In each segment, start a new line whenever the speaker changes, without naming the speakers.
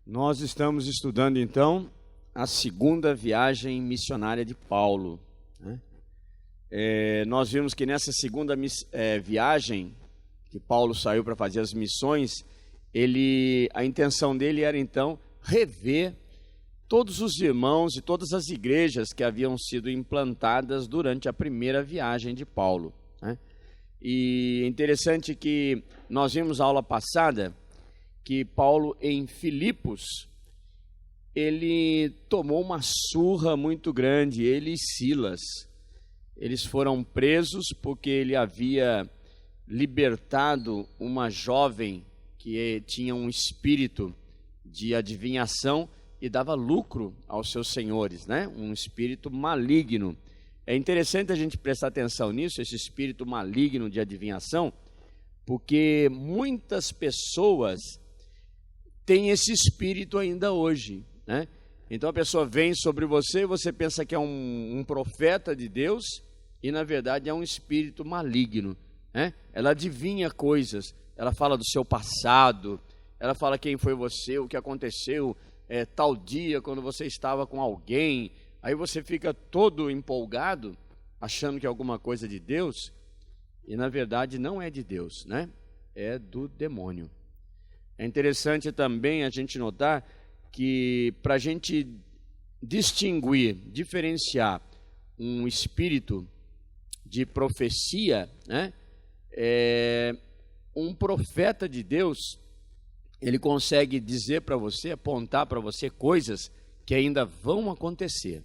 Nós estamos estudando, então, a segunda viagem missionária de Paulo, né? Nós vimos que nessa segunda viagem que Paulo saiu para fazer as missões, a intenção dele era, então, rever todos os irmãos e todas as igrejas que haviam sido implantadas durante a primeira viagem de Paulo, né? E é interessante que nós vimos na aula passada que Paulo, em Filipos, ele tomou uma surra muito grande, ele e Silas. Eles foram presos porque ele havia libertado uma jovem que tinha um espírito de adivinhação e dava lucro aos seus senhores, né? Um espírito maligno. É interessante a gente prestar atenção nisso, esse espírito maligno de adivinhação, porque muitas pessoas têm esse espírito ainda hoje, né? Então a pessoa vem sobre você e você pensa que é um profeta de Deus e na verdade é um espírito maligno, né? Ela adivinha coisas, ela fala do seu passado, ela fala quem foi você, o que aconteceu tal dia quando você estava com alguém, aí você fica todo empolgado achando que é alguma coisa de Deus e na verdade não é de Deus, né? É do demônio. É interessante também a gente notar que para a gente distinguir, diferenciar um espírito de profecia, né? Um profeta de Deus, ele consegue dizer para você, apontar para você coisas que ainda vão acontecer,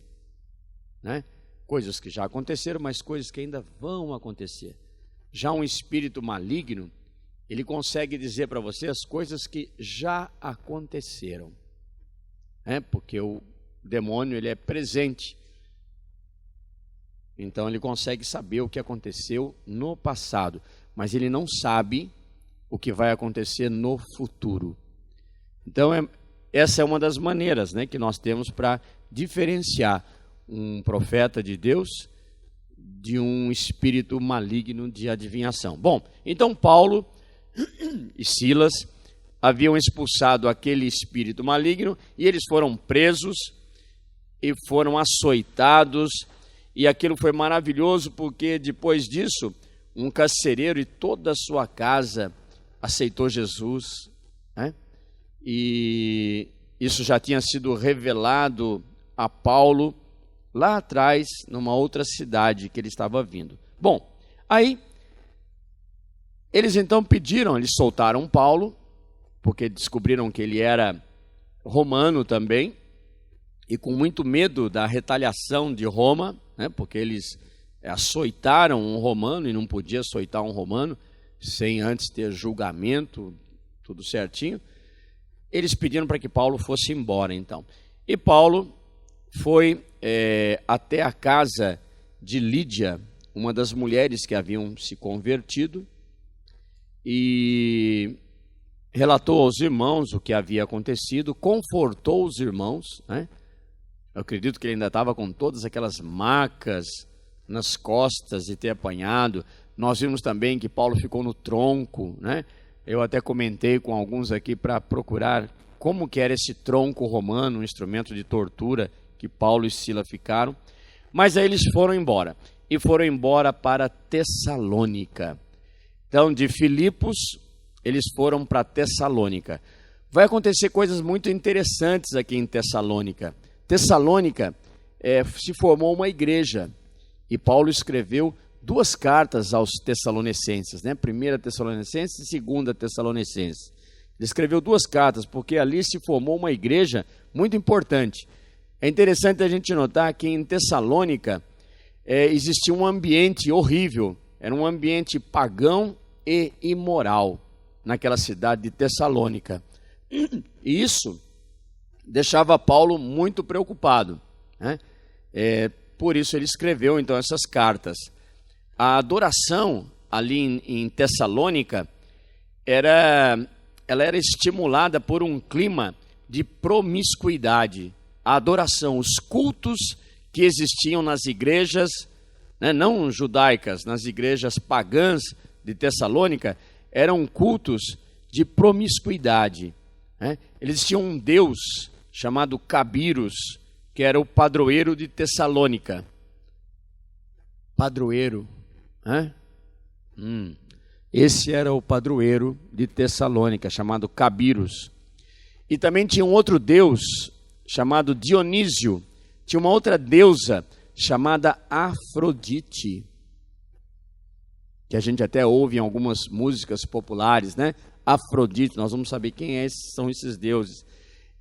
né? Coisas que já aconteceram, mas coisas que ainda vão acontecer. Já um espírito maligno, ele consegue dizer para você as coisas que já aconteceram, né? Porque o demônio, ele é presente. Então ele consegue saber o que aconteceu no passado, mas ele não sabe o que vai acontecer no futuro. Então essa é uma das maneiras, né, que nós temos para diferenciar um profeta de Deus de um espírito maligno de adivinhação. Bom, então Paulo e Silas haviam expulsado aquele espírito maligno e eles foram presos e foram açoitados, e aquilo foi maravilhoso porque depois disso um carcereiro e toda a sua casa aceitou Jesus, né? E isso já tinha sido revelado a Paulo lá atrás, numa outra cidade que ele estava vindo. Bom, aí eles então eles soltaram Paulo, porque descobriram que ele era romano também, e com muito medo da retaliação de Roma, né, porque eles açoitaram um romano, e não podia açoitar um romano sem antes ter julgamento, tudo certinho. Eles pediram para que Paulo fosse embora, então. E Paulo foi até a casa de Lídia, uma das mulheres que haviam se convertido, e relatou aos irmãos o que havia acontecido, confortou os irmãos, né? Eu acredito que ele ainda estava com todas aquelas marcas nas costas de ter apanhado. Nós vimos também que Paulo ficou no tronco, né? Eu até comentei com alguns aqui para procurar como que era esse tronco romano, um instrumento de tortura que Paulo e Silas ficaram. Mas aí eles foram embora, e foram embora para Tessalônica. Então, de Filipos, eles foram para Tessalônica. Vai acontecer coisas muito interessantes aqui em Tessalônica. Tessalônica se formou uma igreja, e Paulo escreveu 2 cartas aos Tessalonicenses, né? 1 Tessalonicenses e 2 Tessalonicenses. Ele escreveu 2 cartas, porque ali se formou uma igreja muito importante. É interessante a gente notar que em Tessalônica existia um ambiente horrível, era um ambiente pagão e imoral naquela cidade de Tessalônica. E isso deixava Paulo muito preocupado, né? Por isso ele escreveu então essas cartas. A adoração ali em Tessalônica ela era estimulada por um clima de promiscuidade. A adoração, os cultos que existiam nas igrejas, né, não judaicas, nas igrejas pagãs de Tessalônica, eram cultos de promiscuidade. Né? Eles tinham um deus chamado Cabirus, que era o padroeiro de Tessalônica. Padroeiro. Né? Esse era o padroeiro de Tessalônica, chamado Cabirus. E também tinha um outro deus chamado Dionísio. Tinha uma outra deusa chamada Afrodite, que a gente até ouve em algumas músicas populares, né? Afrodite, nós vamos saber quem são esses deuses.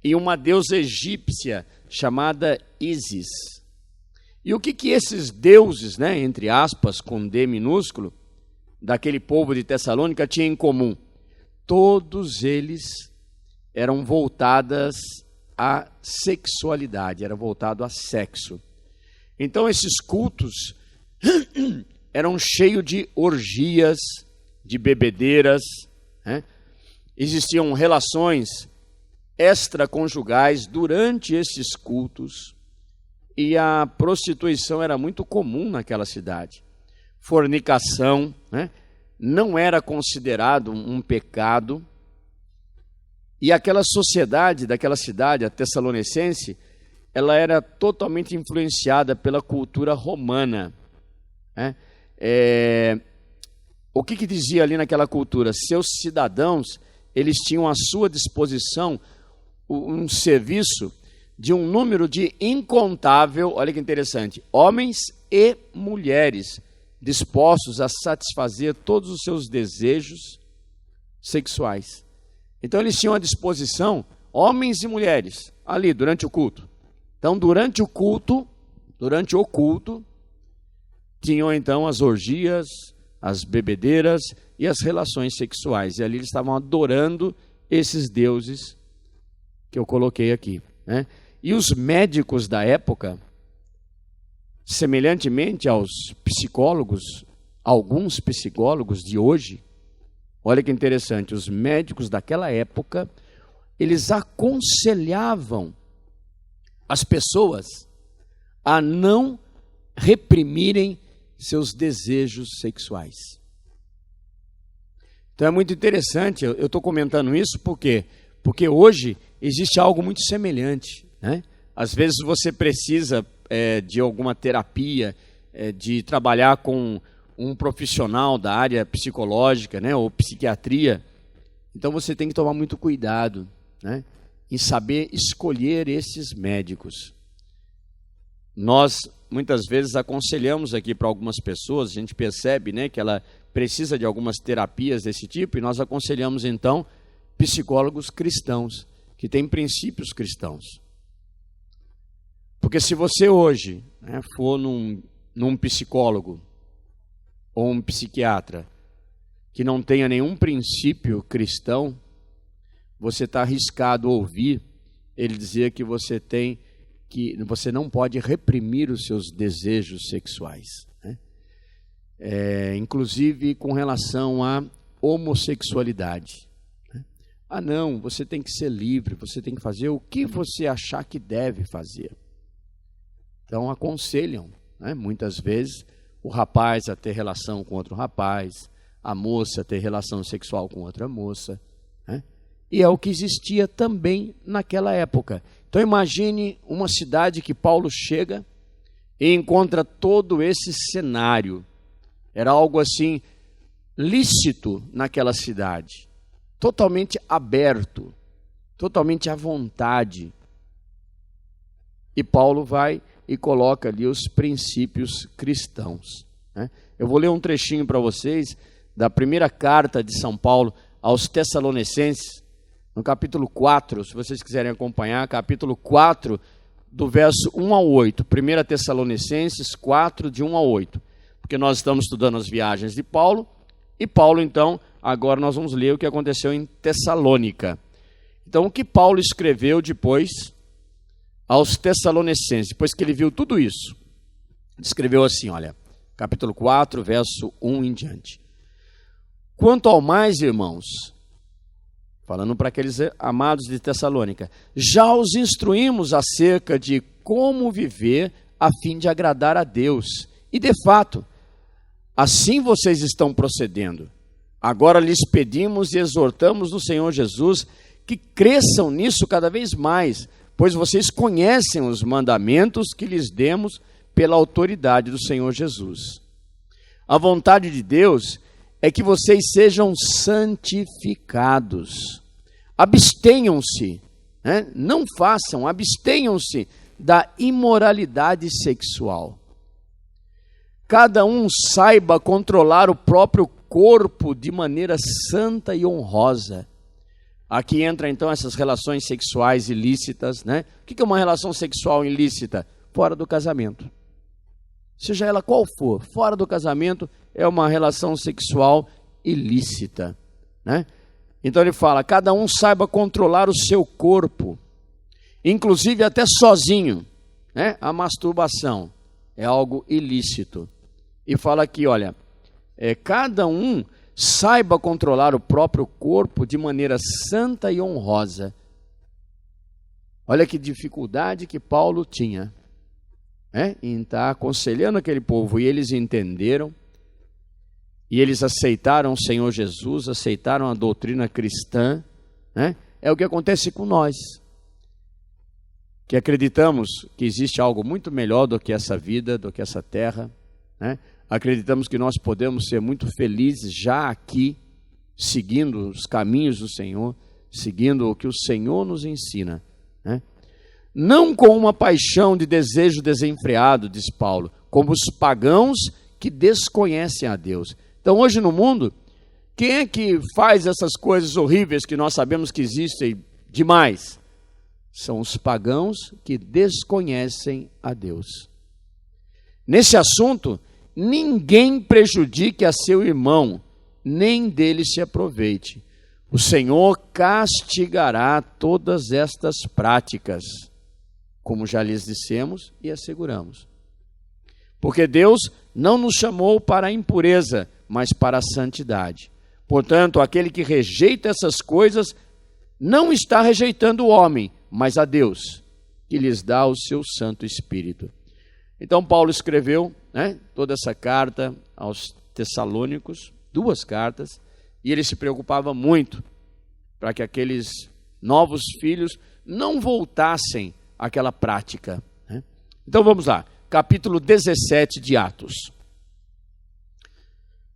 E uma deusa egípcia chamada Ísis. E o que esses deuses, né, entre aspas, com D minúsculo, daquele povo de Tessalônica tinham em comum? Todos eles eram voltados à sexualidade, era voltado a sexo. Então esses cultos eram cheios de orgias, de bebedeiras, né? Existiam relações extraconjugais durante esses cultos e a prostituição era muito comum naquela cidade. Fornicação, né, não era considerado um pecado. E aquela sociedade daquela cidade, a Tessalonicense, ela era totalmente influenciada pela cultura romana. Né? O que dizia ali naquela cultura? Seus cidadãos, eles tinham à sua disposição um serviço de um número de incontável, olha que interessante, homens e mulheres dispostos a satisfazer todos os seus desejos sexuais. Então eles tinham à disposição homens e mulheres ali durante o culto. Então durante o culto, tinham então as orgias, as bebedeiras e as relações sexuais. E ali eles estavam adorando esses deuses que eu coloquei aqui, né? E os médicos da época, semelhantemente aos psicólogos, alguns psicólogos de hoje, olha que interessante, os médicos daquela época, eles aconselhavam as pessoas a não reprimirem seus desejos sexuais. Então é muito interessante, eu estou comentando isso porque hoje existe algo muito semelhante, né? Às vezes você precisa de alguma terapia, de trabalhar com um profissional da área psicológica, né, ou psiquiatria. Então você tem que tomar muito cuidado, né, em saber escolher esses médicos. Nós muitas vezes aconselhamos aqui para algumas pessoas, a gente percebe, né, que ela precisa de algumas terapias desse tipo, e nós aconselhamos então psicólogos cristãos, que têm princípios cristãos. Porque se você hoje, né, for num psicólogo ou um psiquiatra que não tenha nenhum princípio cristão, você está arriscado a ouvir ele dizer que você não pode reprimir os seus desejos sexuais, né? Inclusive com relação à homossexualidade. Ah, não, você tem que ser livre, você tem que fazer o que você achar que deve fazer. Então aconselham, né, muitas vezes, o rapaz a ter relação com outro rapaz, a moça a ter relação sexual com outra moça, né? E é o que existia também naquela época. Então imagine uma cidade que Paulo chega e encontra todo esse cenário. Era algo assim lícito naquela cidade, totalmente aberto, totalmente à vontade. E Paulo vai e coloca ali os princípios cristãos, né? Eu vou ler um trechinho para vocês da primeira carta de São Paulo aos Tessalonicenses, no capítulo 4, se vocês quiserem acompanhar, capítulo 4, do verso 1 ao 8, 1 Tessalonicenses 4, de 1 ao 8, porque nós estamos estudando as viagens de Paulo, e Paulo, então, agora nós vamos ler o que aconteceu em Tessalônica. Então, o que Paulo escreveu depois aos Tessalonicenses, depois que ele viu tudo isso, escreveu assim, olha, capítulo 4, verso 1 em diante. Quanto ao mais, irmãos, falando para aqueles amados de Tessalônica, já os instruímos acerca de como viver a fim de agradar a Deus. E de fato, assim vocês estão procedendo. Agora lhes pedimos e exortamos no Senhor Jesus que cresçam nisso cada vez mais, pois vocês conhecem os mandamentos que lhes demos pela autoridade do Senhor Jesus. A vontade de Deus é que vocês sejam santificados. Abstenham-se, não façam, abstenham-se da imoralidade sexual. Cada um saiba controlar o próprio corpo de maneira santa e honrosa. Aqui entra então essas relações sexuais ilícitas, né? O que é uma relação sexual ilícita? Fora do casamento. Seja ela qual for, fora do casamento é uma relação sexual ilícita, né? Então ele fala, cada um saiba controlar o seu corpo, inclusive até sozinho, né? A masturbação é algo ilícito. E fala aqui, olha, cada um saiba controlar o próprio corpo de maneira santa e honrosa. Olha que dificuldade que Paulo tinha, em estar aconselhando aquele povo, e eles entenderam, e eles aceitaram o Senhor Jesus, aceitaram a doutrina cristã, É o que acontece com nós, que acreditamos que existe algo muito melhor do que essa vida, do que essa terra, Acreditamos que nós podemos ser muito felizes já aqui, seguindo os caminhos do Senhor, seguindo o que o Senhor nos ensina, Não com uma paixão de desejo desenfreado, diz Paulo, como os pagãos que desconhecem a Deus. Então hoje no mundo, quem é que faz essas coisas horríveis que nós sabemos que existem demais? São os pagãos que desconhecem a Deus. Nesse assunto, ninguém prejudique a seu irmão, nem dele se aproveite. O Senhor castigará todas estas práticas, como já lhes dissemos e asseguramos. Porque Deus não nos chamou para a impureza, mas para a santidade. Portanto, aquele que rejeita essas coisas não está rejeitando o homem, mas a Deus, que lhes dá o seu Santo Espírito. Então Paulo escreveu toda essa carta aos Tessalônicos, 2 cartas, e ele se preocupava muito para que aqueles novos filhos não voltassem àquela prática. Então vamos lá, capítulo 17 de Atos.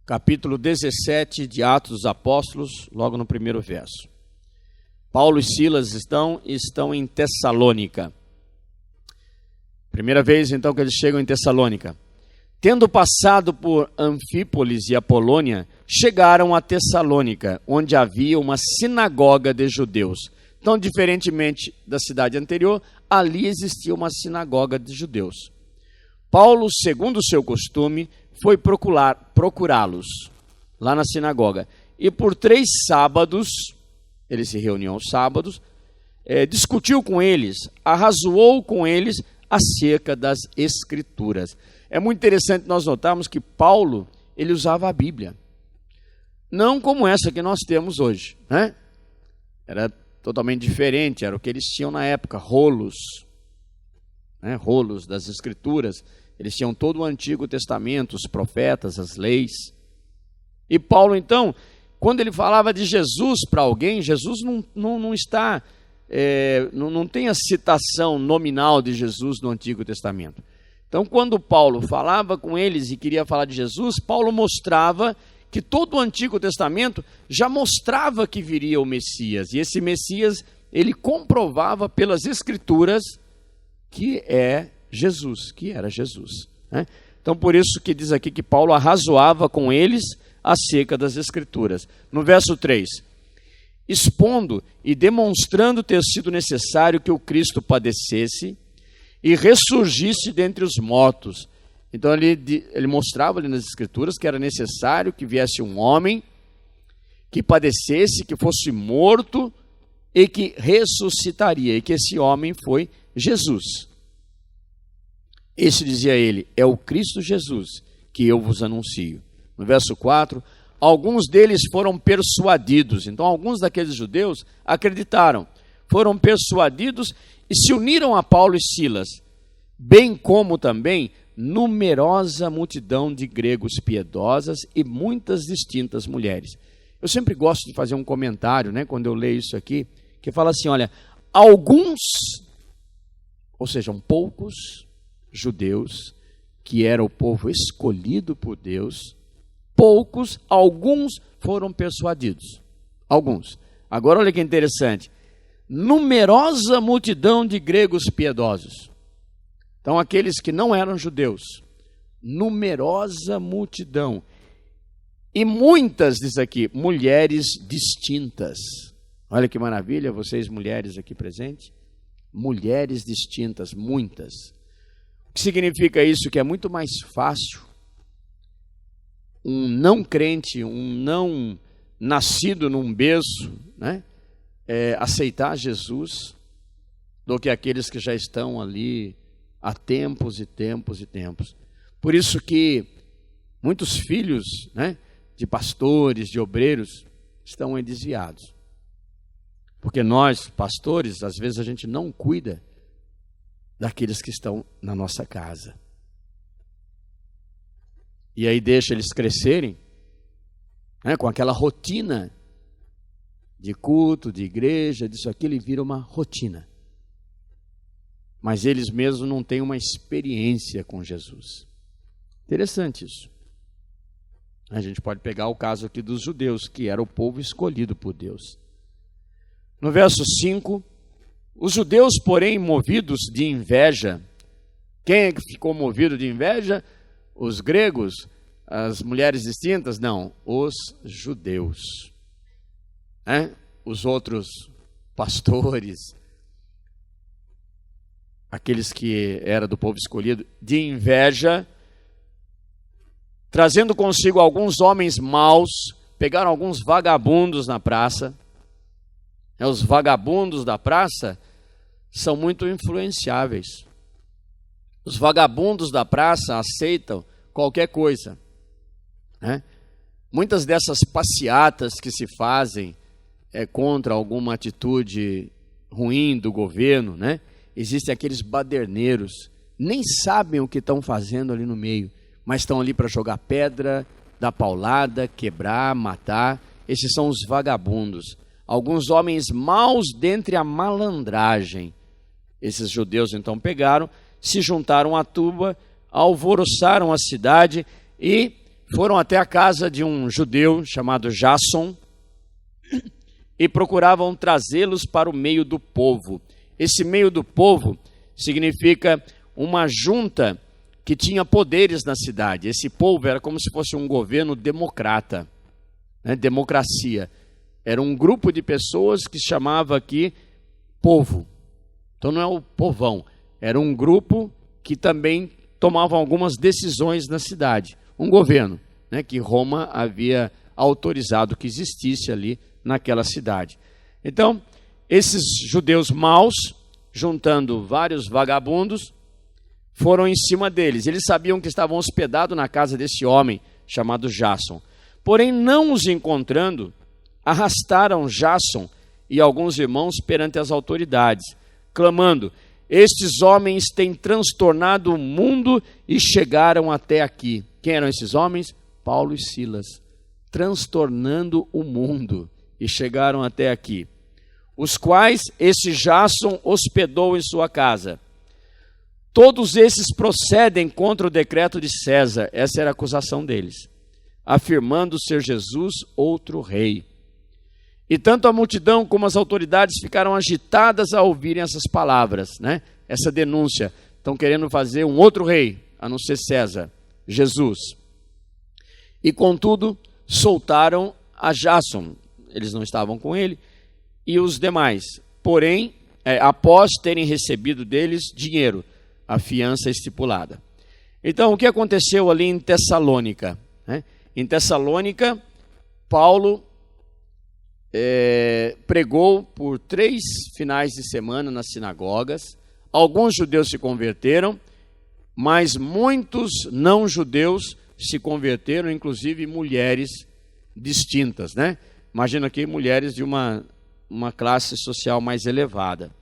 Capítulo 17 de Atos dos Apóstolos, logo no primeiro verso. Paulo e Silas estão em Tessalônica. Primeira vez, então, que eles chegam em Tessalônica. Tendo passado por Anfípolis e Apolônia, chegaram a Tessalônica, onde havia uma sinagoga de judeus. Então, diferentemente da cidade anterior, ali existia uma sinagoga de judeus. Paulo, segundo o seu costume, foi procurá-los lá na sinagoga. E por 3 sábados, eles se reuniam aos sábados, discutiu com eles, arrazoou com eles acerca das Escrituras. É muito interessante nós notarmos que Paulo, ele usava a Bíblia. Não como essa que nós temos hoje, Era totalmente diferente, era o que eles tinham na época, rolos, rolos das Escrituras. Eles tinham todo o Antigo Testamento, os profetas, as leis. E Paulo, então, quando ele falava de Jesus para alguém, Jesus não está... não tem a citação nominal de Jesus no Antigo Testamento. Então, quando Paulo falava com eles e queria falar de Jesus, Paulo mostrava que todo o Antigo Testamento já mostrava que viria o Messias. E esse Messias, ele comprovava pelas Escrituras que era Jesus. Então, por isso que diz aqui que Paulo arrazoava com eles acerca das Escrituras. No verso 3... expondo e demonstrando ter sido necessário que o Cristo padecesse e ressurgisse dentre os mortos. Então ele mostrava ali nas Escrituras que era necessário que viesse um homem que padecesse, que fosse morto e que ressuscitaria, e que esse homem foi Jesus. Esse, dizia ele, é o Cristo Jesus que eu vos anuncio. No verso 4, alguns deles foram persuadidos. Então, alguns daqueles judeus acreditaram, foram persuadidos e se uniram a Paulo e Silas, bem como também numerosa multidão de gregos piedosas e muitas distintas mulheres. Eu sempre gosto de fazer um comentário, né, quando eu leio isso aqui, que fala assim, olha, alguns, ou seja, poucos judeus, que era o povo escolhido por Deus, alguns foram persuadidos. Alguns. Agora olha que interessante. Numerosa multidão de gregos piedosos. Então aqueles que não eram judeus. Numerosa multidão. E muitas, diz aqui, mulheres distintas. Olha que maravilha, vocês mulheres aqui presentes. Mulheres distintas, muitas. O que significa isso? Que é muito mais fácil um não crente, um não nascido num berço, né, aceitar Jesus, do que aqueles que já estão ali há tempos e tempos e tempos. Por isso que muitos filhos, né, de pastores, de obreiros, estão desviados. Porque nós, pastores, às vezes a gente não cuida daqueles que estão na nossa casa. E aí deixa eles crescerem, né, com aquela rotina de culto, de igreja, disso aqui, ele vira uma rotina. Mas eles mesmos não têm uma experiência com Jesus. Interessante isso. A gente pode pegar o caso aqui dos judeus, que era o povo escolhido por Deus. No verso 5, os judeus, porém, movidos de inveja. Quem é que ficou movido de inveja? Os gregos? As mulheres distintas? Não, os judeus. Os outros pastores, aqueles que eram do povo escolhido, de inveja, trazendo consigo alguns homens maus, pegaram alguns vagabundos na praça. Os vagabundos da praça são muito influenciáveis. Os vagabundos da praça aceitam qualquer coisa. Muitas dessas passeatas que se fazem contra alguma atitude ruim do governo, existem aqueles baderneiros, nem sabem o que estão fazendo ali no meio, mas estão ali para jogar pedra, dar paulada, quebrar, matar. Esses são os vagabundos. Alguns homens maus dentre a malandragem. Esses judeus então pegaram, se juntaram à turba, alvoroçaram a cidade e foram até a casa de um judeu chamado Jasson e procuravam trazê-los para o meio do povo. Esse meio do povo significa uma junta que tinha poderes na cidade. Esse povo era como se fosse um governo democrata, democracia. Era um grupo de pessoas que se chamava aqui povo. Então não é o povão, era um grupo que também tomavam algumas decisões na cidade. Um governo, que Roma havia autorizado que existisse ali naquela cidade. Então, esses judeus maus, juntando vários vagabundos, foram em cima deles. Eles sabiam que estavam hospedados na casa desse homem chamado Jasson. Porém, não os encontrando, arrastaram Jasson e alguns irmãos perante as autoridades, clamando: estes homens têm transtornado o mundo e chegaram até aqui. Quem eram esses homens? Paulo e Silas, transtornando o mundo e chegaram até aqui. Os quais esse Jasson hospedou em sua casa. Todos esses procedem contra o decreto de César, essa era a acusação deles, afirmando ser Jesus outro rei. E tanto a multidão como as autoridades ficaram agitadas ao ouvirem essas palavras, essa denúncia. Estão querendo fazer um outro rei, a não ser César, Jesus. E contudo, soltaram a Jasson, eles não estavam com ele, e os demais. Porém, após terem recebido deles dinheiro, a fiança estipulada. Então, o que aconteceu ali em Tessalônica? Em Tessalônica, Paulo pregou por 3 finais de semana nas sinagogas. Alguns judeus se converteram, mas muitos não judeus se converteram, inclusive mulheres distintas, né? Imagina aqui mulheres de uma classe social mais elevada.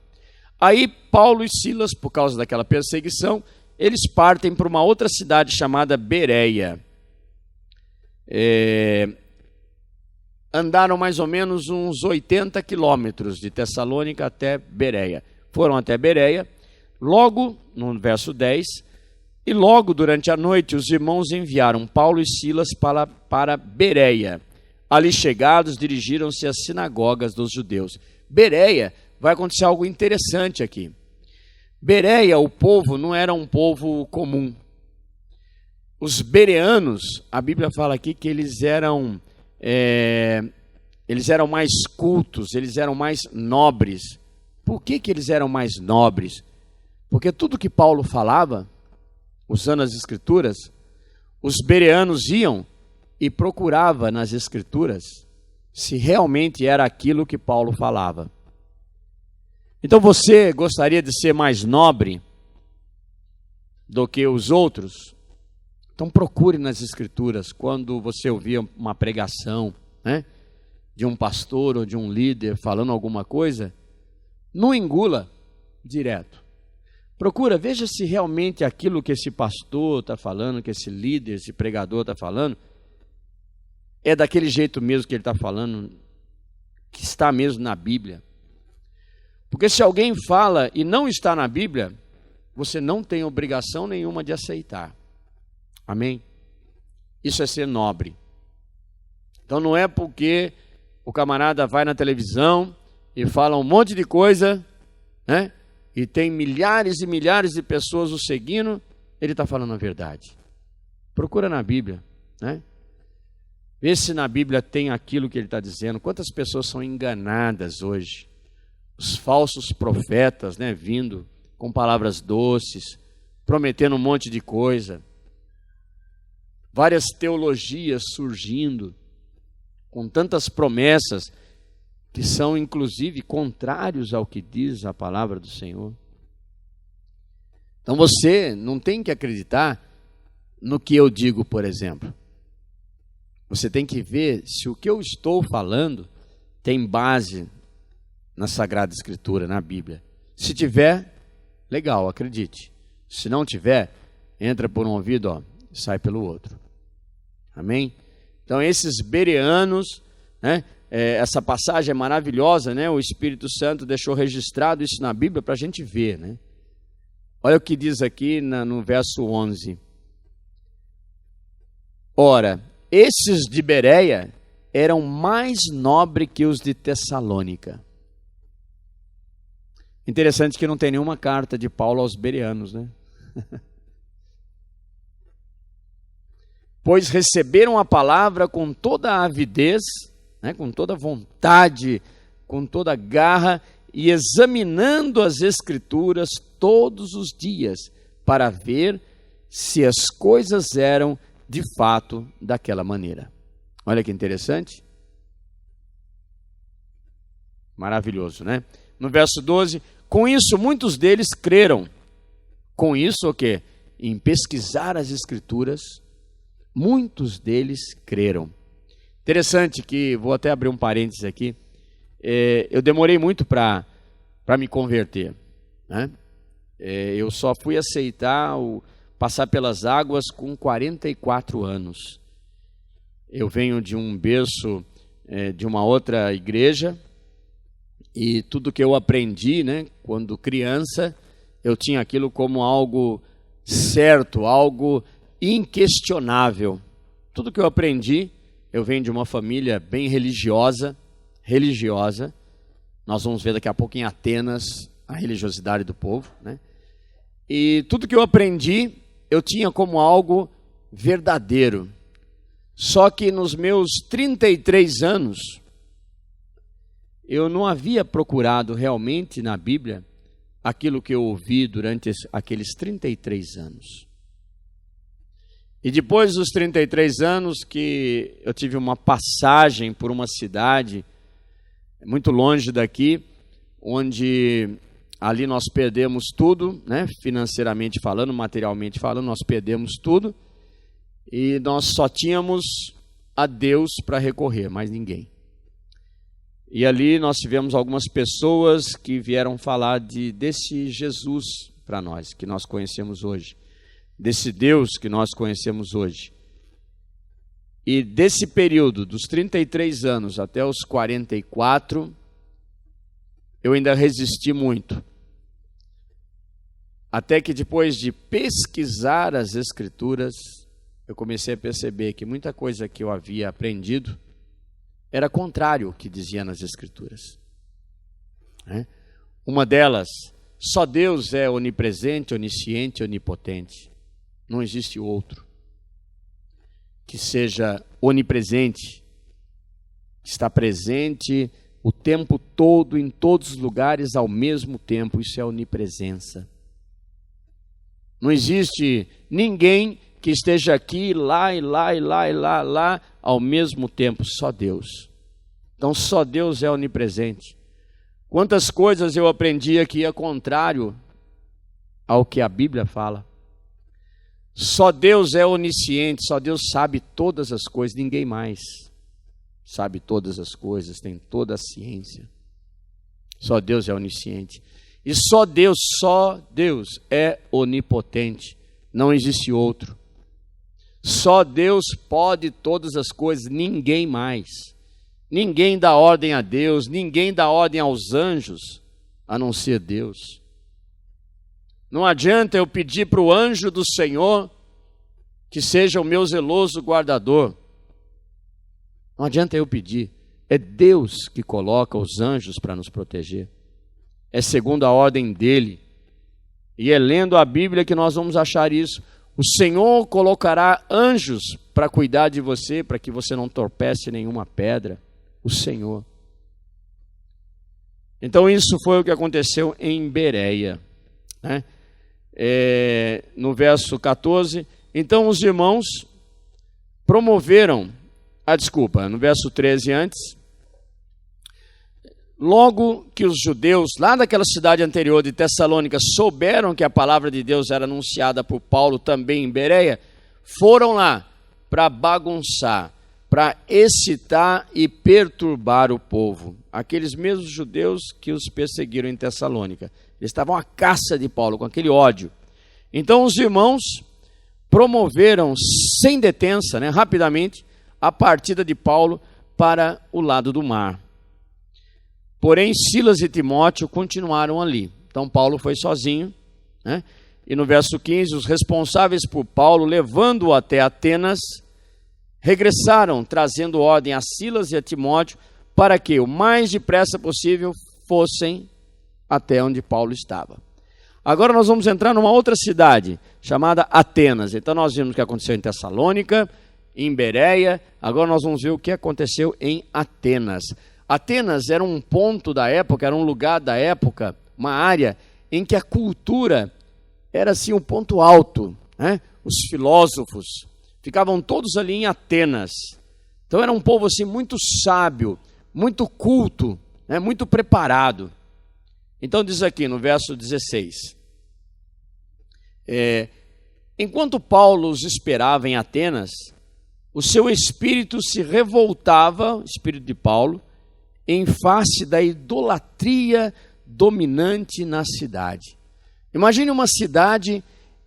Aí Paulo e Silas, por causa daquela perseguição, eles partem para uma outra cidade chamada Bereia. Andaram mais ou menos uns 80 quilômetros de Tessalônica até Bereia. Foram até Bereia, logo, no verso 10, e logo durante a noite os irmãos enviaram Paulo e Silas para Bereia. Ali chegados, dirigiram-se às sinagogas dos judeus. Bereia, vai acontecer algo interessante aqui. Bereia, o povo, não era um povo comum. Os bereanos, a Bíblia fala aqui que eles eram mais cultos, eles eram mais nobres. Por que eles eram mais nobres? Porque tudo que Paulo falava, usando as Escrituras, os bereanos iam e procuravam nas Escrituras se realmente era aquilo que Paulo falava. Então você gostaria de ser mais nobre do que os outros? Então procure nas Escrituras, quando você ouvir uma pregação, né, de um pastor ou de um líder falando alguma coisa, não engula direto. Procura, veja se realmente aquilo que esse pastor está falando, que esse líder, esse pregador está falando, é daquele jeito mesmo que ele está falando, que está mesmo na Bíblia. Porque se alguém fala e não está na Bíblia, você não tem obrigação nenhuma de aceitar. Amém? Isso é ser nobre. Então não é porque o camarada vai na televisão e fala um monte de coisa, né? E tem milhares e milhares de pessoas o seguindo, ele está falando a verdade. Procura na Bíblia, né? Vê se na Bíblia tem aquilo que ele está dizendo. Quantas pessoas são enganadas hoje? Os falsos profetas, né, vindo com palavras doces, prometendo um monte de coisa. Várias teologias surgindo, com tantas promessas, que são inclusive contrários ao que diz a palavra do Senhor. Então você não tem que acreditar no que eu digo, por exemplo. Você tem que ver se o que eu estou falando tem base na Sagrada Escritura, na Bíblia. Se tiver, legal, acredite. Se não tiver, entra por um ouvido, e sai pelo outro. Amém? Então esses bereanos, né, essa passagem é maravilhosa, né? O Espírito Santo deixou registrado isso na Bíblia para a gente ver, né? Olha o que diz aqui no verso 11. Ora, esses de Bereia eram mais nobres que os de Tessalônica. Interessante que não tem nenhuma carta de Paulo aos bereanos, né? Pois receberam a palavra com toda a avidez, né, com toda vontade, com toda garra, e examinando as Escrituras todos os dias, para ver se as coisas eram de fato daquela maneira. Olha que interessante. Maravilhoso, né? No verso 12, com isso muitos deles creram. Com isso o quê? Em pesquisar as Escrituras, muitos deles creram. Interessante que, vou até abrir um parênteses aqui, eu demorei muito para me converter, né? Eu só fui aceitar passar pelas águas com 44 anos. Eu venho de um berço de uma outra igreja, e tudo que eu aprendi, né, quando criança, eu tinha aquilo como algo certo, algo inquestionável. Tudo que eu aprendi, eu venho de uma família bem religiosa. Nós vamos ver daqui a pouco em Atenas a religiosidade do povo, né? E tudo que eu aprendi, eu tinha como algo verdadeiro. Só que nos meus 33 anos, eu não havia procurado realmente na Bíblia aquilo que eu ouvi durante aqueles 33 anos. E depois dos 33 anos que eu tive uma passagem por uma cidade muito longe daqui, onde ali nós perdemos tudo, né? Financeiramente falando, materialmente falando, nós perdemos tudo, e nós só tínhamos a Deus para recorrer, mais ninguém. E ali nós tivemos algumas pessoas que vieram falar desse Jesus para nós, que nós conhecemos hoje, desse Deus que nós conhecemos hoje. E desse período, dos 33 anos até os 44, eu ainda resisti muito. Até que depois de pesquisar as Escrituras, eu comecei a perceber que muita coisa que eu havia aprendido era contrário ao que dizia nas Escrituras. Uma delas, só Deus é onipresente, onisciente, onipotente. Não existe outro que seja onipresente, que está presente o tempo todo, em todos os lugares, ao mesmo tempo. Isso é onipresença. Não existe ninguém que esteja aqui, lá e lá e lá e lá, lá, ao mesmo tempo, só Deus. Então só Deus é onipresente. Quantas coisas eu aprendia que ia contrário ao que a Bíblia fala. Só Deus é onisciente, só Deus sabe todas as coisas, ninguém mais sabe todas as coisas, tem toda a ciência. Só Deus é onisciente. E só Deus é onipotente, não existe outro. Só Deus pode todas as coisas, ninguém mais. Ninguém dá ordem a Deus, ninguém dá ordem aos anjos, a não ser Deus. Não adianta eu pedir para o anjo do Senhor que seja o meu zeloso guardador. Não adianta eu pedir, é Deus que coloca os anjos para nos proteger. É segundo a ordem dele. E é lendo a Bíblia que nós vamos achar isso. O Senhor colocará anjos para cuidar de você, para que você não torpece nenhuma pedra. O Senhor. Então isso foi o que aconteceu em Bereia, né? No verso 14, então os irmãos promoveram, no verso 13 antes, logo que os judeus lá daquela cidade anterior de Tessalônica souberam que a palavra de Deus era anunciada por Paulo também em Bereia, foram lá para bagunçar, para excitar e perturbar o povo. Aqueles mesmos judeus que os perseguiram em Tessalônica. Eles estavam à caça de Paulo, com aquele ódio. Então os irmãos promoveram sem detença, rapidamente, a partida de Paulo para o lado do mar. Porém, Silas e Timóteo continuaram ali. Então Paulo foi sozinho, E no verso 15, os responsáveis por Paulo, levando-o até Atenas, regressaram, trazendo ordem a Silas e a Timóteo, para que o mais depressa possível fossem até onde Paulo estava. Agora nós vamos entrar numa outra cidade, chamada Atenas. Então nós vimos o que aconteceu em Tessalônica, em Bereia, agora nós vamos ver o que aconteceu em Atenas. Atenas era um ponto da época, era um lugar da época, uma área em que a cultura era assim um ponto alto, Os filósofos ficavam todos ali em Atenas. Então era um povo assim muito sábio, muito culto, muito preparado. Então diz aqui no verso 16, enquanto Paulo os esperava em Atenas, o seu espírito se revoltava, o espírito de Paulo, em face da idolatria dominante na cidade. Imagine uma cidade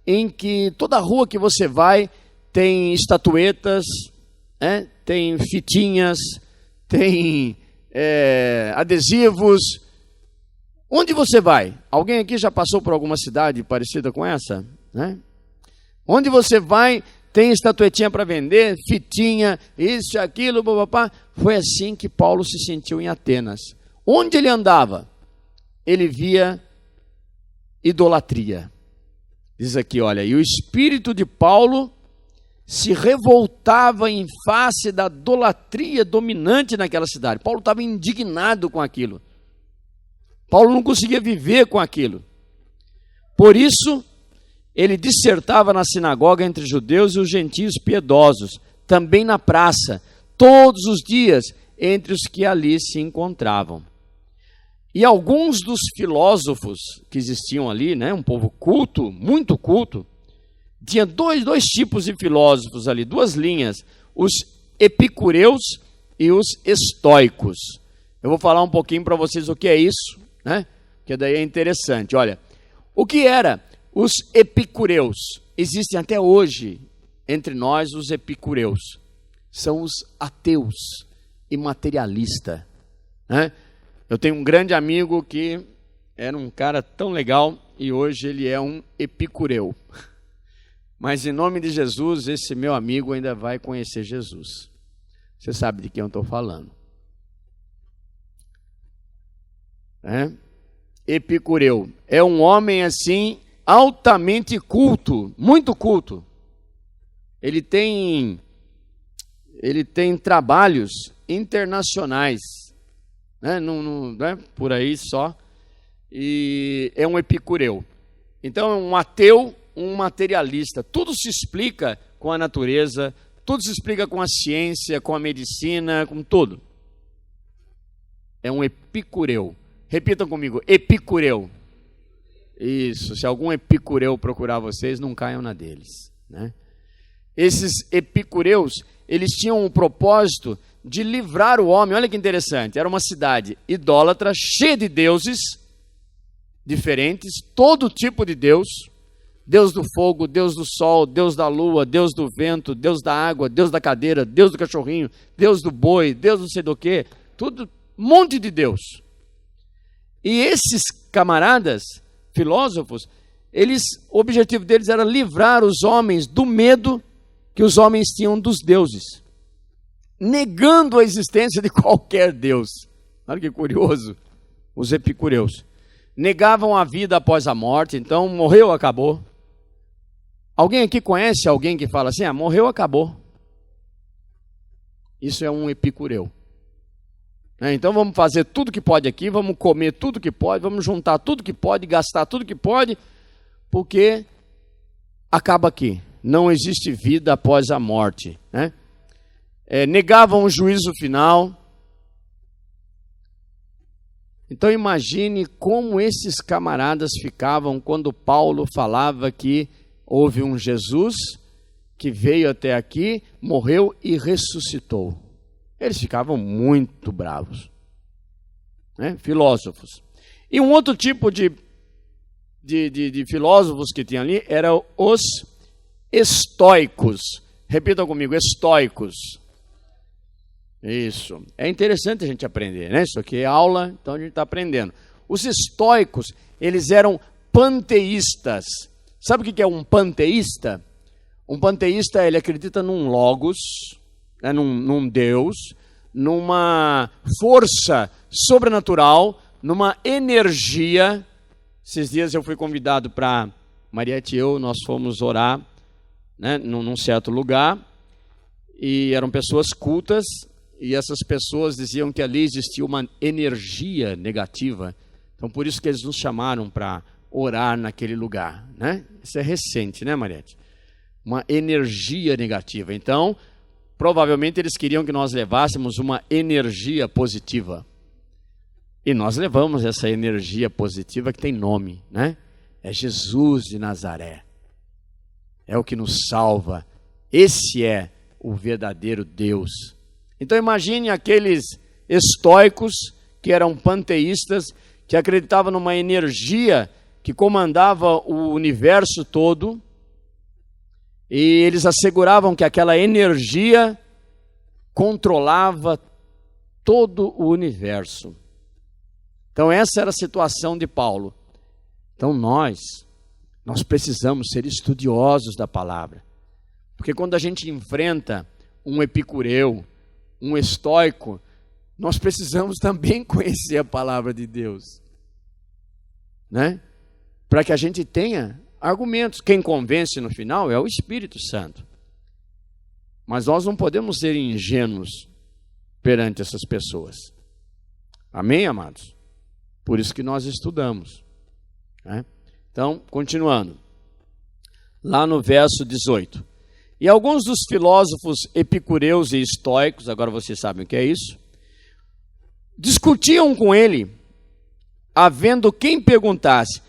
em que toda rua que você vai tem estatuetas, tem fitinhas, tem adesivos. Onde você vai? Alguém aqui já passou por alguma cidade parecida com essa? Onde você vai, tem estatuetinha para vender, fitinha, isso e aquilo, papapá. Foi assim que Paulo se sentiu em Atenas. Onde ele andava, ele via idolatria. Diz aqui, olha, e o espírito de Paulo se revoltava em face da idolatria dominante naquela cidade. Paulo estava indignado com aquilo. Paulo não conseguia viver com aquilo. Por isso, ele dissertava na sinagoga entre os judeus e os gentios piedosos, também na praça, todos os dias, entre os que ali se encontravam. E alguns dos filósofos que existiam ali, um povo culto, muito culto, tinha dois tipos de filósofos ali, duas linhas, os epicureus e os estoicos. Eu vou falar um pouquinho para vocês o que é isso, né? Que daí é interessante. Olha, o que era os epicureus? Existem até hoje entre nós os epicureus. São os ateus e materialistas, né? Eu tenho um grande amigo que era um cara tão legal e hoje ele é um epicureu. Mas em nome de Jesus, esse meu amigo ainda vai conhecer Jesus. Você sabe de quem eu estou falando. Epicureu é um homem assim altamente culto, muito culto. Ele tem trabalhos internacionais, né? Não é por aí só. E é um epicureu. Então é um ateu, um materialista. Tudo se explica com a natureza, tudo se explica com a ciência, com a medicina, com tudo. É um epicureu. Repitam comigo, epicureu. Isso, se algum epicureu procurar vocês, não caiam na deles, né? Esses epicureus, eles tinham o propósito de livrar o homem. Olha que interessante, era uma cidade idólatra, cheia de deuses diferentes, todo tipo de Deus. Deus do fogo, Deus do sol, Deus da lua, Deus do vento, Deus da água, Deus da cadeira, Deus do cachorrinho, Deus do boi, Deus não sei do que, tudo, um monte de Deus. E esses camaradas, filósofos, o objetivo deles era livrar os homens do medo que os homens tinham dos deuses, negando a existência de qualquer Deus. Olha que curioso, os epicureus. Negavam a vida após a morte, então morreu, acabou. Alguém aqui conhece alguém que fala assim, morreu, acabou? Isso é um epicureu. Então vamos fazer tudo que pode aqui, vamos comer tudo que pode, vamos juntar tudo que pode, gastar tudo que pode, porque acaba aqui. Não existe vida após a morte, né? Negavam o juízo final. Então imagine como esses camaradas ficavam quando Paulo falava que houve um Jesus que veio até aqui, morreu e ressuscitou. Eles ficavam muito bravos, né? Filósofos. E um outro tipo de filósofos que tinha ali eram os estoicos. Repitam comigo, estoicos. Isso. É interessante a gente aprender, né? Isso aqui é aula, então a gente está aprendendo. Os estoicos, eles eram panteístas. Sabe o que é um panteísta? Um panteísta, ele acredita num logos, num Deus, numa força sobrenatural, numa energia. Esses dias eu fui convidado para Mariette e eu, nós fomos orar, né, num certo lugar, e eram pessoas cultas, e essas pessoas diziam que ali existia uma energia negativa. Então por isso que eles nos chamaram para orar naquele lugar, né? Isso é recente, né, Mariette? Uma energia negativa. Então provavelmente eles queriam que nós levássemos uma energia positiva. E nós levamos essa energia positiva que tem nome, né? É Jesus de Nazaré. É o que nos salva. Esse é o verdadeiro Deus. Então imagine aqueles estoicos que eram panteístas, que acreditavam numa energia que comandava o universo todo. E eles asseguravam que aquela energia controlava todo o universo. Então essa era a situação de Paulo. Então nós precisamos ser estudiosos da palavra. Porque quando a gente enfrenta um epicureu, um estoico, nós precisamos também conhecer a palavra de Deus, né? Para que a gente tenha argumentos. Quem convence no final é o Espírito Santo. Mas nós não podemos ser ingênuos perante essas pessoas. Amém, amados? Por isso que nós estudamos, né? Então, continuando. Lá no verso 18. E alguns dos filósofos epicureus e estoicos, agora vocês sabem o que é isso, discutiam com ele, havendo quem perguntasse, o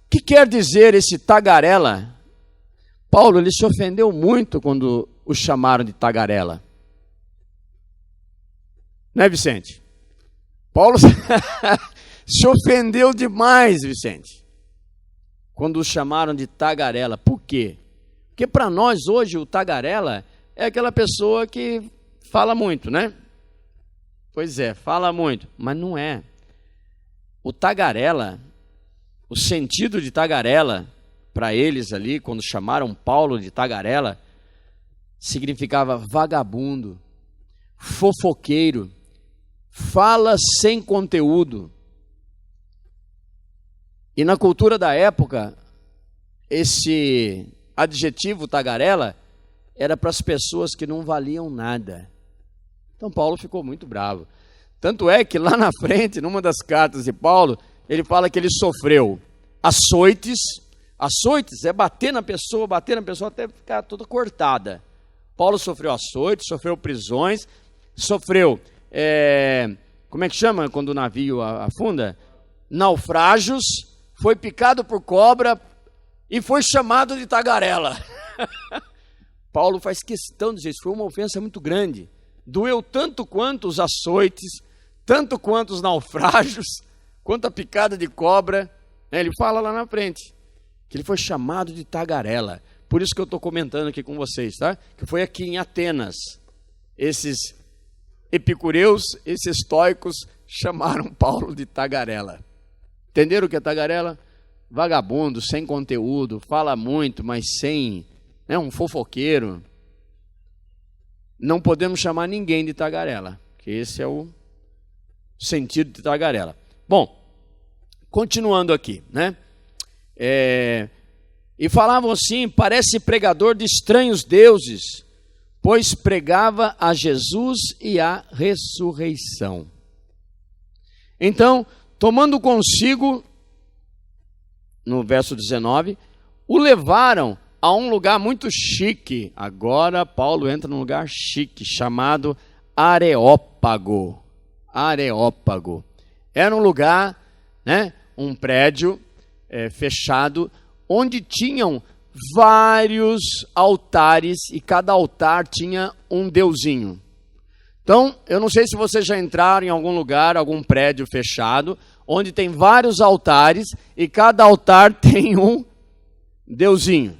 que quer dizer esse tagarela? Paulo, ele se ofendeu muito quando o chamaram de tagarela. Né, Vicente? Paulo se ofendeu demais, Vicente, quando o chamaram de tagarela. Por quê? Porque para nós hoje o tagarela é aquela pessoa que fala muito, né? Pois é, fala muito, mas não é. O tagarela, o sentido de tagarela, para eles ali, quando chamaram Paulo de tagarela, significava vagabundo, fofoqueiro, fala sem conteúdo. E na cultura da época, esse adjetivo tagarela era para as pessoas que não valiam nada. Então Paulo ficou muito bravo. Tanto é que lá na frente, numa das cartas de Paulo, ele fala que ele sofreu açoites. Açoites é bater na pessoa até ficar toda cortada. Paulo sofreu açoites, sofreu prisões, sofreu, como é que chama quando o navio afunda? Naufrágios, foi picado por cobra e foi chamado de tagarela. Paulo faz questão de dizer isso, foi uma ofensa muito grande. Doeu tanto quanto os açoites, tanto quanto os naufrágios, quanto a picada de cobra. Ele fala lá na frente que ele foi chamado de tagarela. Por isso que eu estou comentando aqui com vocês, tá? Que foi aqui em Atenas. Esses epicureus, esses estoicos, chamaram Paulo de tagarela. Entenderam o que é tagarela? Vagabundo, sem conteúdo, fala muito, mas sem, um fofoqueiro. Não podemos chamar ninguém de tagarela, que esse é o sentido de tagarela. Bom, continuando aqui, né? E falavam assim: parece pregador de estranhos deuses, pois pregava a Jesus e a ressurreição. Então, tomando consigo, no verso 19, o levaram a um lugar muito chique. Agora Paulo entra num lugar chique, chamado Areópago. Areópago. Era um lugar, um prédio fechado, onde tinham vários altares e cada altar tinha um deusinho. Então, eu não sei se vocês já entraram em algum lugar, algum prédio fechado, onde tem vários altares e cada altar tem um deusinho.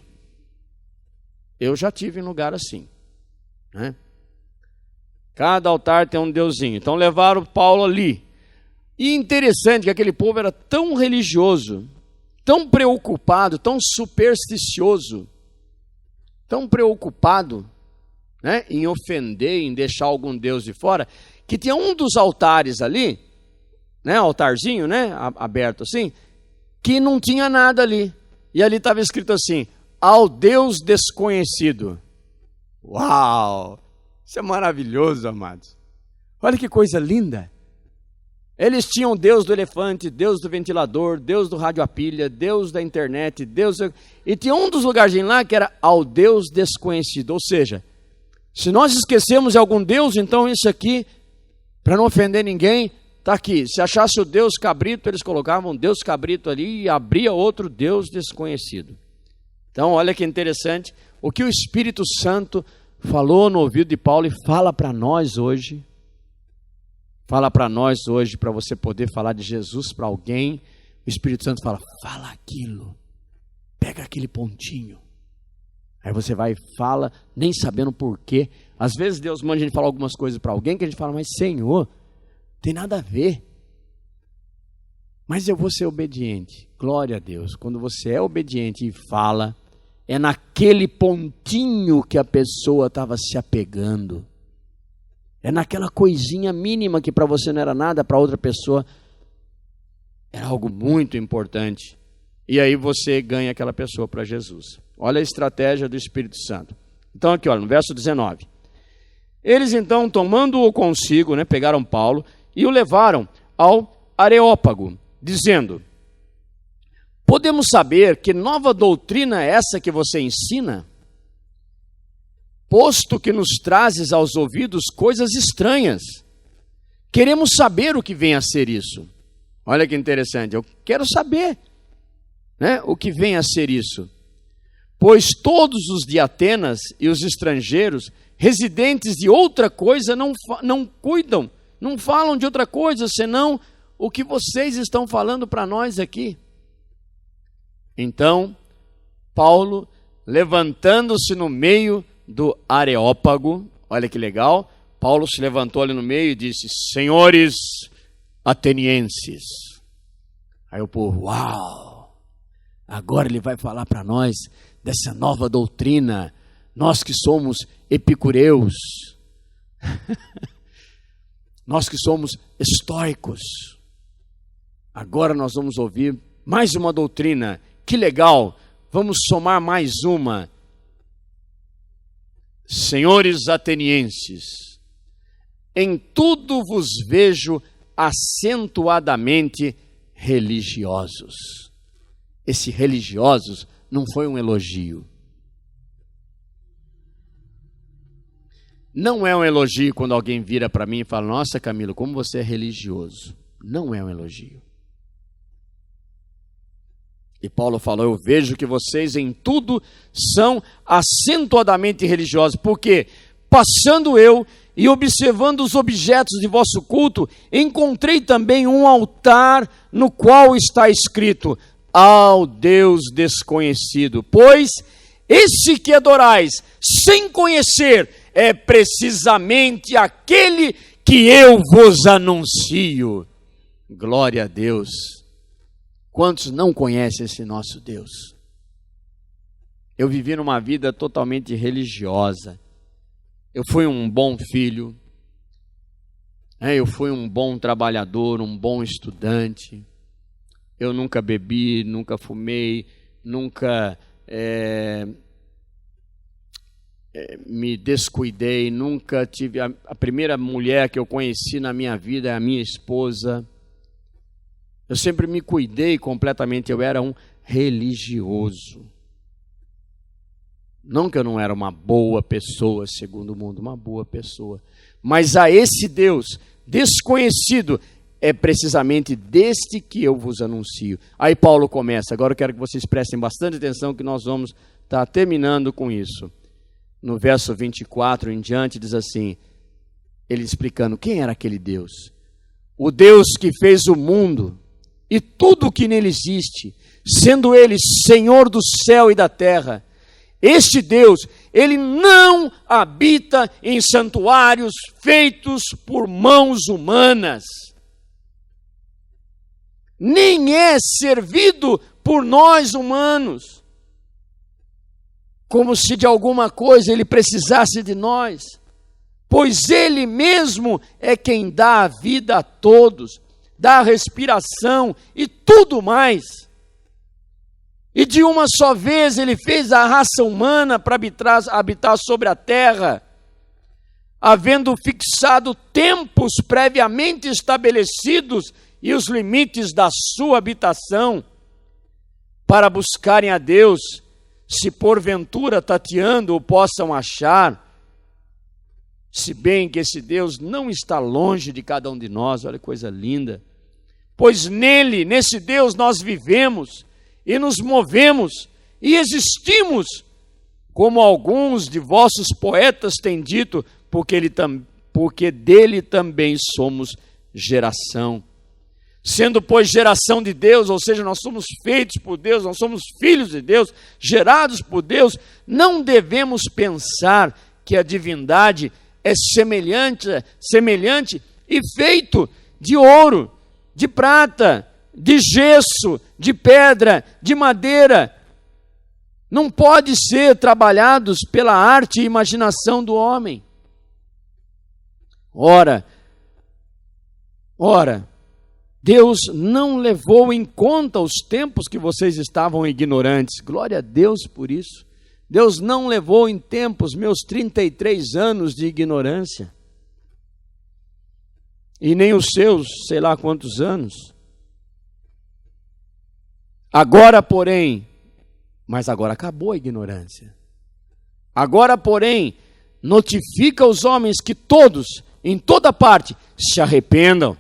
Eu já tive em lugar assim, Cada altar tem um deusinho. Então levaram Paulo ali. E interessante que aquele povo era tão religioso, tão preocupado, tão supersticioso, tão preocupado, em ofender, em deixar algum deus de fora, que tinha um dos altares ali, altarzinho, aberto assim, que não tinha nada ali. E ali estava escrito assim: ao Deus desconhecido. Uau! Isso é maravilhoso, amados. Olha que coisa linda. Eles tinham Deus do elefante, Deus do ventilador, Deus do rádio a pilha, Deus da internet, E tinha um dos lugarzinhos lá que era ao Deus desconhecido. Ou seja, se nós esquecemos de algum Deus, então isso aqui, para não ofender ninguém, está aqui. Se achasse o Deus cabrito, eles colocavam Deus cabrito ali e abria outro Deus desconhecido. Então, olha que interessante, o que o Espírito Santo falou no ouvido de Paulo e fala para nós hoje. Fala para nós hoje, para você poder falar de Jesus para alguém. O Espírito Santo fala aquilo, pega aquele pontinho. Aí você vai e fala, nem sabendo porquê. Às vezes Deus manda a gente falar algumas coisas para alguém que a gente fala: mas Senhor, tem nada a ver. Mas eu vou ser obediente. Glória a Deus. Quando você é obediente e fala, é naquele pontinho que a pessoa estava se apegando. É naquela coisinha mínima que para você não era nada, para outra pessoa era algo muito importante. E aí você ganha aquela pessoa para Jesus. Olha a estratégia do Espírito Santo. Então aqui, olha, no verso 19. Eles então, tomando-o consigo, pegaram Paulo e o levaram ao Areópago, dizendo: podemos saber que nova doutrina é essa que você ensina? Posto que nos trazes aos ouvidos coisas estranhas, queremos saber o que vem a ser isso. Olha que interessante, eu quero saber, o que vem a ser isso. Pois todos os de Atenas e os estrangeiros, residentes de outra coisa, não cuidam não falam de outra coisa senão o que vocês estão falando para nós aqui. Então, Paulo, levantando-se no meio do Areópago, olha que legal, Paulo se levantou ali no meio e disse: senhores atenienses. Aí o povo, uau, agora ele vai falar para nós dessa nova doutrina, nós que somos epicureus, nós que somos estoicos, agora nós vamos ouvir mais uma doutrina, que legal, vamos somar mais uma. Senhores atenienses, em tudo vos vejo acentuadamente religiosos. Esse religiosos não foi um elogio. Não é um elogio quando alguém vira para mim e fala: nossa, Camilo, como você é religioso. Não é um elogio. E Paulo falou: eu vejo que vocês em tudo são acentuadamente religiosos, porque passando eu e observando os objetos de vosso culto, encontrei também um altar no qual está escrito: ao Deus desconhecido. Pois esse que adorais sem conhecer é precisamente aquele que eu vos anuncio. Glória a Deus. Quantos não conhecem esse nosso Deus? Eu vivi numa vida totalmente religiosa. Eu fui um bom filho, eu fui um bom trabalhador, um bom estudante. Eu nunca bebi, nunca fumei, nunca me descuidei, nunca tive... A primeira mulher que eu conheci na minha vida é a minha esposa. Eu sempre me cuidei completamente, eu era um religioso. Não que eu não era uma boa pessoa, segundo o mundo, uma boa pessoa. Mas a esse Deus desconhecido é precisamente deste que eu vos anuncio. Aí Paulo começa, agora eu quero que vocês prestem bastante atenção que nós vamos estar terminando com isso. No verso 24 em diante diz assim, ele explicando quem era aquele Deus. O Deus que fez o mundo e tudo o que nele existe, sendo ele Senhor do céu e da terra. Este Deus, ele não habita em santuários feitos por mãos humanas, nem é servido por nós humanos, como se de alguma coisa ele precisasse de nós, pois ele mesmo é quem dá a vida a todos, dá a respiração e tudo mais. E de uma só vez ele fez a raça humana para habitar sobre a terra, havendo fixado tempos previamente estabelecidos e os limites da sua habitação, para buscarem a Deus, se porventura tateando o possam achar, se bem que esse Deus não está longe de cada um de nós. Olha que coisa linda. Pois nele, nesse Deus nós vivemos e nos movemos e existimos, como alguns de vossos poetas têm dito, porque dele também somos geração. Sendo, pois, geração de Deus, ou seja, nós somos feitos por Deus, nós somos filhos de Deus, gerados por Deus, não devemos pensar que a divindade é semelhante e feito de ouro, de prata, de gesso, de pedra, de madeira. Não pode ser trabalhados pela arte e imaginação do homem. Ora, Deus não levou em conta os tempos que vocês estavam ignorantes. Glória a Deus por isso. Deus não levou em tempos meus 33 anos de ignorância. E nem os seus, sei lá quantos anos. Agora, porém, mas agora acabou a ignorância. Agora, porém, notifica aos homens que todos, em toda parte, se arrependam.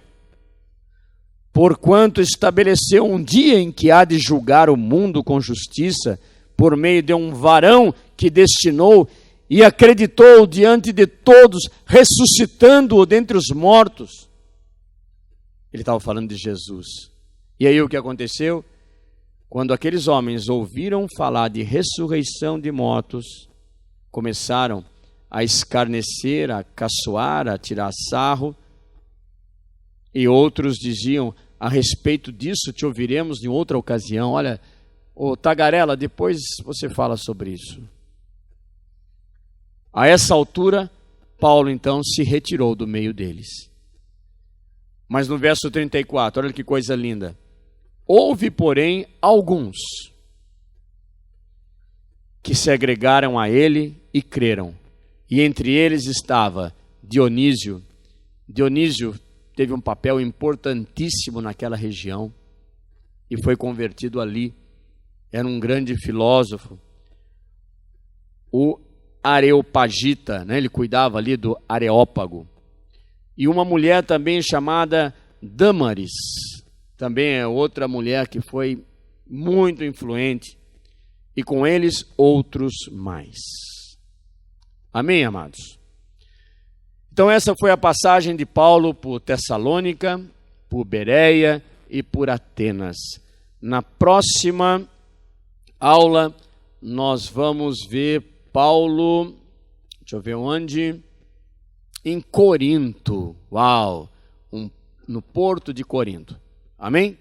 Porquanto estabeleceu um dia em que há de julgar o mundo com justiça, por meio de um varão que destinou e acreditou diante de todos, ressuscitando-o dentre os mortos. Ele estava falando de Jesus. E aí o que aconteceu? Quando aqueles homens ouviram falar de ressurreição de mortos, começaram a escarnecer, a caçoar, a tirar sarro, e outros diziam: a respeito disso te ouviremos em outra ocasião. Olha, ô tagarela, depois você fala sobre isso. A essa altura, Paulo então se retirou do meio deles. Mas no verso 34, olha que coisa linda. Houve, porém, alguns que se agregaram a ele e creram. E entre eles estava Dionísio. Dionísio teve um papel importantíssimo naquela região e foi convertido ali. Era um grande filósofo. O Areopagita, né? Ele cuidava ali do Areópago. E uma mulher também chamada Dâmaris, também é outra mulher que foi muito influente. E com eles outros mais. Amém, amados? Então essa foi a passagem de Paulo por Tessalônica, por Bereia e por Atenas. Na próxima aula nós vamos ver Paulo, deixa eu ver onde, em Corinto, no porto de Corinto. Amém?